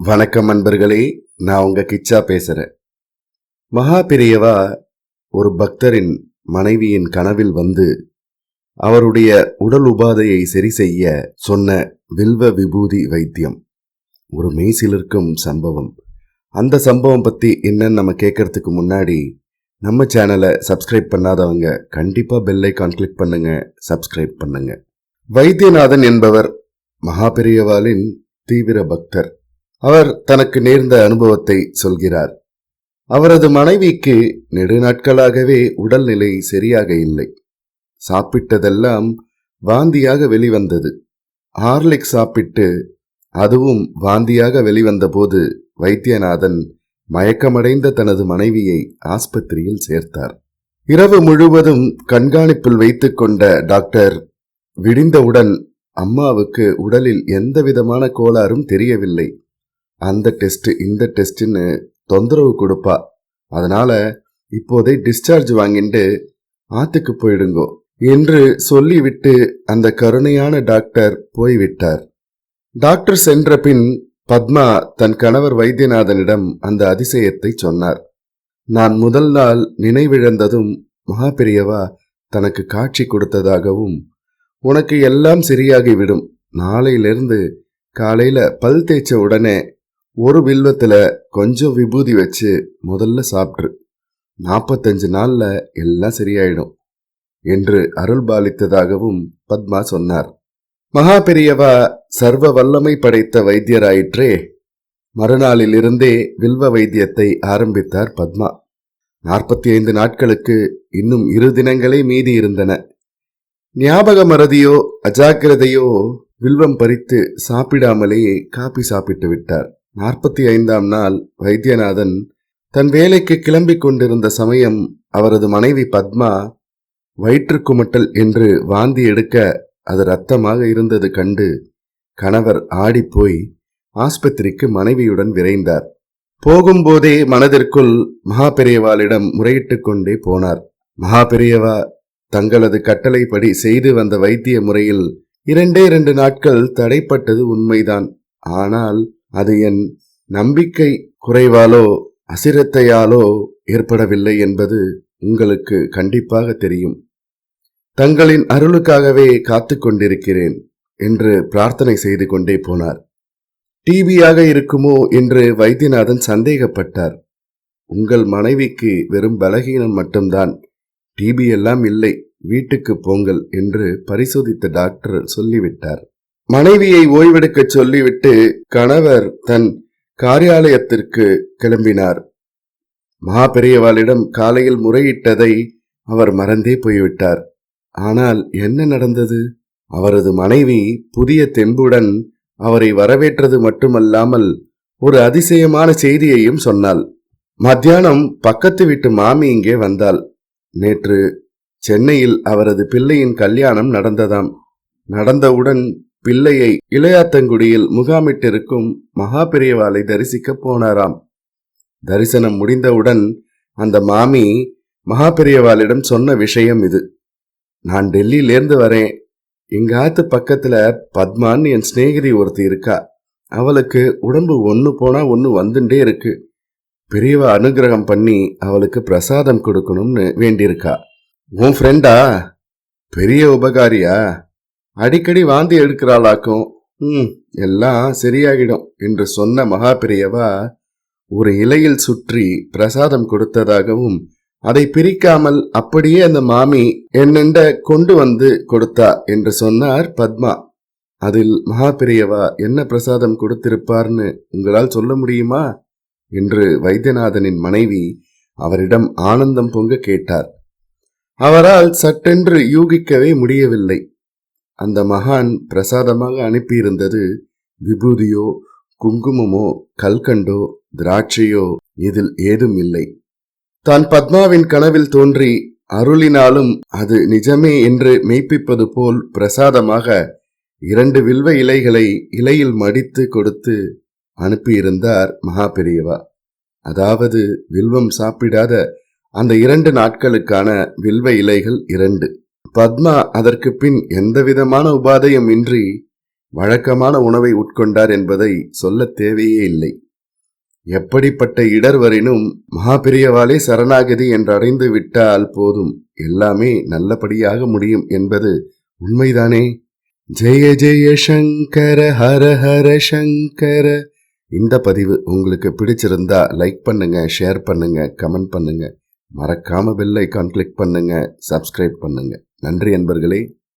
வணக்கம் நண்பர்களே, நான் உங்க கிச்சா பேசுறேன். மகா பெரியவா ஒரு பக்தரின் மனைவியின் கனவில் வந்து அவருடைய உடல் உபாதையை சரி செய்ய சொன்ன வில்வ விபூதி வைத்தியம் ஒரு மெய்சிலிருக்கும் சம்பவம். அந்த சம்பவம் பத்தி என்னன்னு நம்ம கேட்கறதுக்கு முன்னாடி நம்ம சேனலை சப்ஸ்கிரைப் பண்ணாதவங்க கண்டிப்பா பெல் ஐகான் கிளிக் பண்ணுங்க, சப்ஸ்கிரைப் பண்ணுங்க. வைத்தியநாதன் என்பவர் மகா பெரியவாளின் தீவிர பக்தர். அவர் தனக்கு நேர்ந்த அனுபவத்தை சொல்கிறார். அவரது மனைவிக்கு நெடுநாட்களாகவே உடல்நிலை சரியாக இல்லை. சாப்பிட்டதெல்லாம் வாந்தியாக வெளிவந்தது. ஹார்லிக்ஸ் சாப்பிட்டு அதுவும் வாந்தியாக வெளிவந்த போது வைத்தியநாதன் மயக்கமடைந்த தனது மனைவியை ஆஸ்பத்திரியில் சேர்த்தார். இரவு முழுவதும் கண்காணிப்பில் வைத்துக் கொண்ட டாக்டர் விடிந்தவுடன் அம்மாவுக்கு உடலில் எந்த விதமான கோளாறும் தெரியவில்லை. அந்த டெஸ்ட் இந்த டெஸ்ட்னு தொந்தரவு கொடுப்பா. அதனால இப்போதே டிஸ்சார்ஜ் வாங்கிட்டு ஆத்துக்கு போயிடுங்கோ என்று சொல்லிவிட்டு அந்த கருணையான டாக்டர் போய்விட்டார். டாக்டர் சென்ற பின் பத்மா தன் கணவர் வைத்தியநாதனிடம் அந்த அதிசயத்தை சொன்னார். நான் முதல் நாள் நினைவிழந்ததும் மகா பெரியவா தனக்கு காட்சி கொடுத்ததாகவும், உனக்கு எல்லாம் சரியாகிவிடும், நாளையிலிருந்து காலையில பல் தேய்ச்ச உடனே ஒரு வில்வத்துல கொஞ்சம் விபூதி வச்சு முதல்ல சாப்பிட்ரு, 45 நாள்ல எல்லாம் சரியாயிடும் என்று அருள் பாலித்ததாகவும் பத்மா சொன்னார். மகா பெரியவா சர்வ வல்லமை படைத்த வைத்தியராயிற்றே. மறுநாளில் இருந்தே வில்வ வைத்தியத்தை ஆரம்பித்தார் பத்மா. 45 நாட்களுக்கு இன்னும் 2 தினங்களே மீதி இருந்தன. ஞாபக மறதியோ அஜாக்கிரதையோ வில்வம் பறித்து சாப்பிடாமலேயே காப்பி சாப்பிட்டு விட்டார். 45ஆம் நாள் வைத்தியநாதன் தன் வேலைக்கு கிளம்பிக் கொண்டிருந்த சமயம் அவரது மனைவி பத்மா வயிற்றுக்குமட்டல் என்று வாந்தி எடுக்க அது இரத்தமாக இருந்தது கண்டு கணவர் ஆடிப்போய் ஆஸ்பத்திரிக்கு மனைவியுடன் விரைந்தார். போகும்போதே மனதிற்குள் மகா பெரியவாளிடம் முறையிட்டுக் கொண்டே போனார். மகா பெரியவா தங்களது கட்டளைப்படி செய்து வந்த வைத்திய முறையில் 2 நாட்கள் தடைப்பட்டது உண்மைதான். ஆனால் அது என் நம்பிக்கை குறைவாலோ அசிரத்தையாலோ ஏற்படவில்லை என்பது உங்களுக்கு கண்டிப்பாக தெரியும். தங்களின் அருளுக்காகவே காத்து கொண்டிருக்கிறேன் என்று பிரார்த்தனை செய்து கொண்டே போனார். டிபியாக இருக்குமோ என்று வைத்தியநாதன் சந்தேகப்பட்டார். உங்கள் மனைவிக்கு வெறும் பலகீனம் மட்டும்தான், டிபி எல்லாம் இல்லை, வீட்டுக்கு போங்கள் என்று பரிசோதித்த டாக்டர் சொல்லிவிட்டார். மனைவியை ஓய்வெடுக்க சொல்லிவிட்டு கணவர் தன் காரியாலயத்திற்கு கிளம்பினார். மகா பெரியவாளிடம் காலையில் முறையிட்டதை அவர் மறந்தே போய்விட்டார். ஆனால் என்ன நடந்தது? அவரது மனைவி புதிய தெம்புடன் அவரை வரவேற்றது மட்டுமல்லாமல் ஒரு அதிசயமான செய்தியையும் சொன்னாள். மத்தியானம் பக்கத்து வீட்டு மாமி இங்கே வந்தாள். நேற்று சென்னையில் அவரது பிள்ளையின் கல்யாணம் நடந்ததாம். நடந்தவுடன் பிள்ளையை இளையாத்தங்குடியில் முகாமிட்டிருக்கும் மகா பெரியவாளை தரிசிக்க போனாராம். தரிசனம் முடிந்தவுடன் அந்த மாமி மகா பெரியவாளிடம் சொன்ன விஷயம் இது. நான் டெல்லியிலேருந்து வரேன். எங்க ஆத்து பக்கத்துல பத்மான்னு என் சிநேகிதி ஒருத்தி இருக்கா. அவளுக்கு உடம்பு ஒன்னு போனா ஒன்னு வந்துட்டே இருக்கு. பெரியவா அனுகிரகம் பண்ணி அவளுக்கு பிரசாதம் கொடுக்கணும்னு வேண்டியிருக்கா. உன் ஃப்ரெண்டா? பெரிய உபகாரியா? அடிக்கடி வாந்தி எடுக்கிறாளாக்கும். எல்லாம் சரியாகிடும் என்று சொன்ன மகா பெரியவா ஒரு இலையில் சுற்றி பிரசாதம் கொடுத்ததாகவும், அதை பிரிக்காமல் அப்படியே அந்த மாமி என்னெண்ட கொண்டு வந்து கொடுத்தா என்று சொன்னார் பத்மா. அதில் மகா பெரியவா என்ன பிரசாதம் கொடுத்திருப்பார்னு உங்களால் சொல்ல முடியுமா என்று வைத்தியநாதனின் மனைவி அவரிடம் ஆனந்தம் பொங்க கேட்டார். அவரால் சட்டென்று யூகிக்கவே முடியவில்லை. அந்த மகான் பிரசாதமாக அனுப்பியிருந்தது விபூதியோ குங்குமமோ கல்கண்டோ திராட்சையோ இதில் ஏதும் இல்லை. தான் பத்மாவின் கனவில் தோன்றி அருளினாலும் அது நிஜமே என்று மெய்ப்பிப்பது போல் பிரசாதமாக 2 வில்வ இலைகளை இலையில் மடித்து கொடுத்து அனுப்பியிருந்தார் மகா பெரியவா. அதாவது வில்வம் சாப்பிடாத அந்த 2 நாட்களுக்கான வில்வ இலைகள் 2. பத்மா அதற்கு பின் எந்தவிதமான உபாதையும் இன்றி வழக்கமான உணவை உட்கொண்டார் என்பதை சொல்ல தேவையே இல்லை. எப்படிப்பட்ட இடர் வரினும் மகாபெரியவாளே சரணாகதி என்றடைந்து விட்டால் போதும், எல்லாமே நல்லபடியாக முடியும் என்பது உண்மைதானே? ஜெய ஜெய சங்கர ஹர ஹர சங்கர. இந்த பதிவு உங்களுக்கு பிடிச்சிருந்தா லைக் பண்ணுங்க, ஷேர் பண்ணுங்க, கமெண்ட் பண்ணுங்க. மறக்காம பெல் ஐகான் கிளிக் பண்ணுங்க, சப்ஸ்கிரைப் பண்ணுங்க. நன்றி அன்பர்களே.